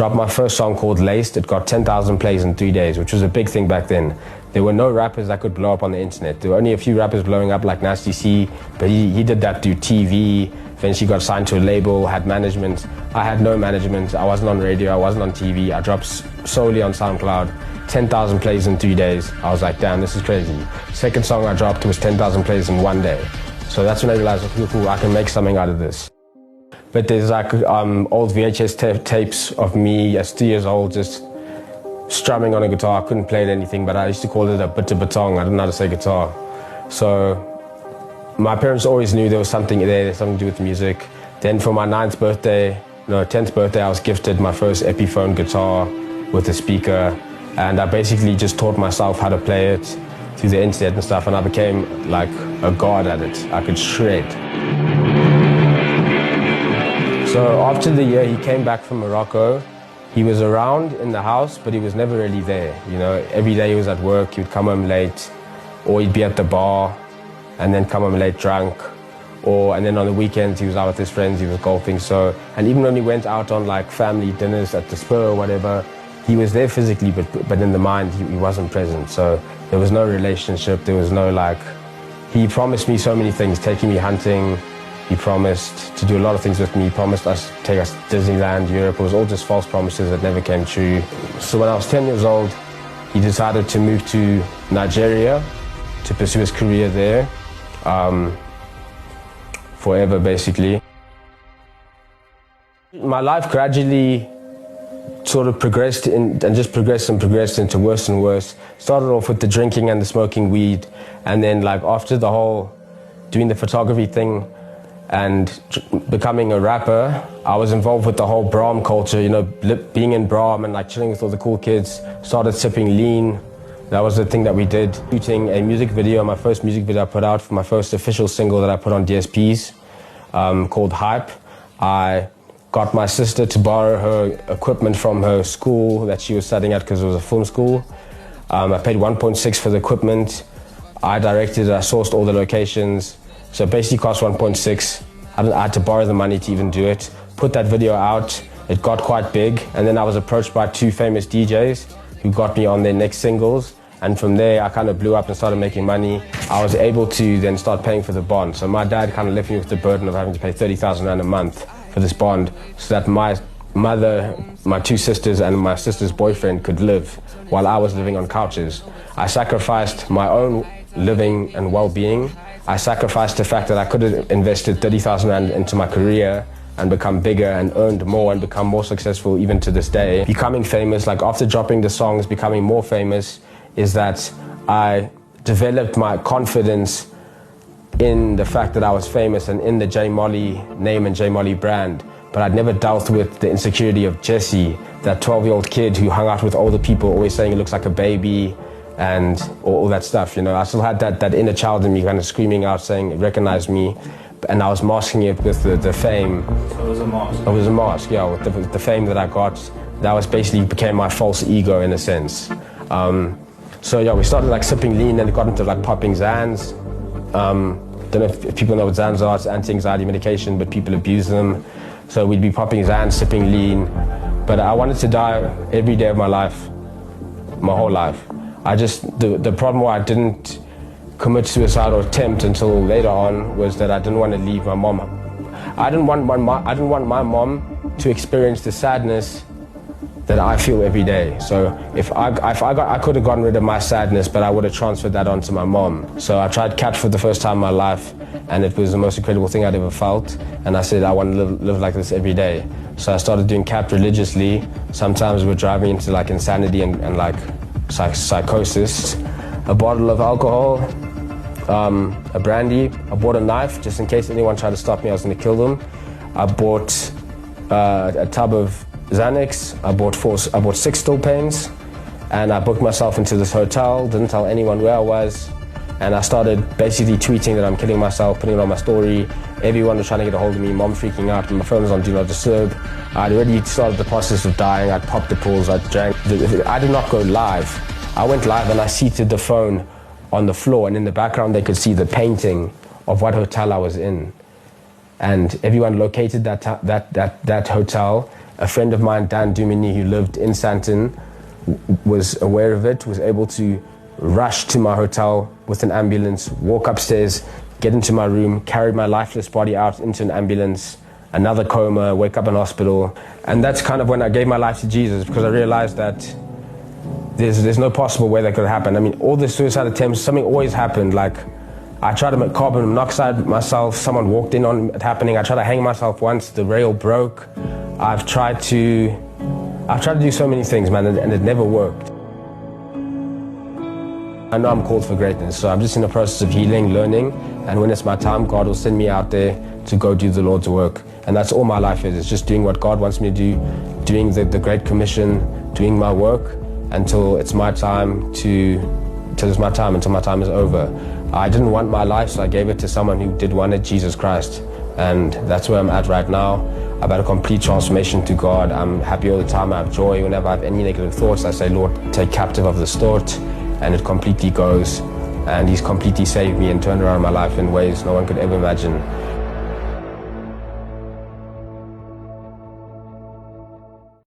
dropped my first song called Laced. It got 10,000 plays in 3 days, which was a big thing back then. There were no rappers that could blow up on the internet. There were only a few rappers blowing up like Nasty C, but he did that through TV. Eventually got signed to a label, had management. I had no management. I wasn't on radio, I wasn't on TV. I dropped solely on SoundCloud. 10,000 plays in 3 days. I was like, damn, this is crazy. Second song I dropped was 10,000 plays in 1 day. So that's when I realized, okay, cool, I can make something out of this. But there's like old VHS tapes of me as 3 years old, just strumming on a guitar. I couldn't play anything, but I used to call it a bit of batong. I didn't know how to say guitar. So my parents always knew there was something there, something to do with music. Then for my 10th birthday, I was gifted my first Epiphone guitar with a speaker. And I basically just taught myself how to play it through the internet and stuff, and I became like a god at it. I could shred. So after the year, he came back from Morocco. He was around in the house, but he was never really there. You know, every day he was at work, he would come home late, or he'd be at the bar, and then come home late drunk. And then on the weekends, he was out with his friends, he was golfing. And even when we went out on like family dinners at the Spur or whatever, he was there physically, but in the mind, he wasn't present. So there was no relationship, there was no like, he promised me so many things, taking me hunting. He promised to do a lot of things with me. He promised us to take us to Disneyland, Europe. It was all just false promises that never came true. So when I was 10 years old, he decided to move to Nigeria to pursue his career there, forever basically. My life gradually sort of progressed progressed into worse and worse. Started off with the drinking and the smoking weed, and then like after the whole doing the photography thing and becoming a rapper, I was involved with the whole Brahm culture, you know, being in Brahm and like chilling with all the cool kids. Started sipping lean. That was the thing that we did. Shooting a music video, my first music video I put out for my first official single that I put on DSPs, called Hype. I got my sister to borrow her equipment from her school that she was studying at because it was a film school. I paid 1.6 for the equipment. I directed it, I sourced all the locations. So it basically cost 1.6. I had to borrow the money to even do it. Put that video out, it got quite big. And then I was approached by 2 famous DJs who got me on their next singles. And from there, I kind of blew up and started making money. I was able to then start paying for the bond. So my dad kind of left me with the burden of having to pay 30,000 Rand a month for this bond, so that my mother, my 2 sisters, and my sister's boyfriend could live while I was living on couches. I sacrificed my own living and well-being. I sacrificed the fact that I could have invested 30,000 Rand into my career and become bigger and earned more and become more successful even to this day. Becoming famous, like after dropping the songs, becoming more famous, is that I developed my confidence in the fact that I was famous and in the J.Molley name and J.Molley brand. But I'd never dealt with the insecurity of Jesse, that 12-year-old kid who hung out with older people, always saying he looks like a baby and all that stuff, you know. I still had that inner child in me kind of screaming out, saying, recognize me. And I was masking it with the fame. So it was a mask? It was a mask, yeah, with the fame that I got. That was basically became my false ego in a sense. So yeah, we started like sipping lean and it got into like popping Xans. Don't know if people know what Xans are. It's anti-anxiety medication, but people abuse them. So we'd be popping Xans, sipping lean. But I wanted to die every day of my life, my whole life. The problem why I didn't commit suicide or attempt until later on was that I didn't want to leave my mom. I didn't want my mom to experience the sadness that I feel every day. So I could have gotten rid of my sadness, but I would have transferred that onto my mom. So I tried Cat for the first time in my life, and it was the most incredible thing I'd ever felt. And I said, I want to live like this every day. So I started doing Cat religiously. Sometimes we're driving into like insanity and like psychosis. A bottle of alcohol, a brandy. I bought a knife just in case anyone tried to stop me, I was going to kill them. I bought a tub of Xanax. I bought 6 still pains, and I booked myself into this hotel, didn't tell anyone where I was, and I started basically tweeting that I'm killing myself, putting it on my story. Everyone was trying to get a hold of me, mom freaking out, and my phone was on Do Not Disturb. I'd already started the process of dying. I'd popped the pills, I drank. I did not go live. I went live and I seated the phone on the floor, and in the background they could see the painting of what hotel I was in. and everyone located that hotel. A friend of mine, Dan Dumini, who lived in Sandton, was aware of it, was able to rush to my hotel with an ambulance, walk upstairs, get into my room, carry my lifeless body out into an ambulance, another coma, wake up in hospital. And that's kind of when I gave my life to Jesus, because I realized that there's no possible way that could happen. I mean, all the suicide attempts, something always happened. Like, I tried to make carbon monoxide myself, someone walked in on it happening. I tried to hang myself once, the rail broke. I've tried to do so many things, man, and it never worked. I know I'm called for greatness, so I'm just in the process of healing, learning, and when it's my time, God will send me out there to go do the Lord's work. And that's all my life is. It's just doing what God wants me to do, doing the Great Commission, doing my work until it's my time until my time is over. I didn't want my life, so I gave it to someone who did want it, Jesus Christ. And that's where I'm at right now. I've had a complete transformation to God. I'm happy all the time. I have joy. Whenever I have any negative thoughts, I say, Lord, take captive of this thought. And it completely goes. And He's completely saved me and turned around my life in ways no one could ever imagine.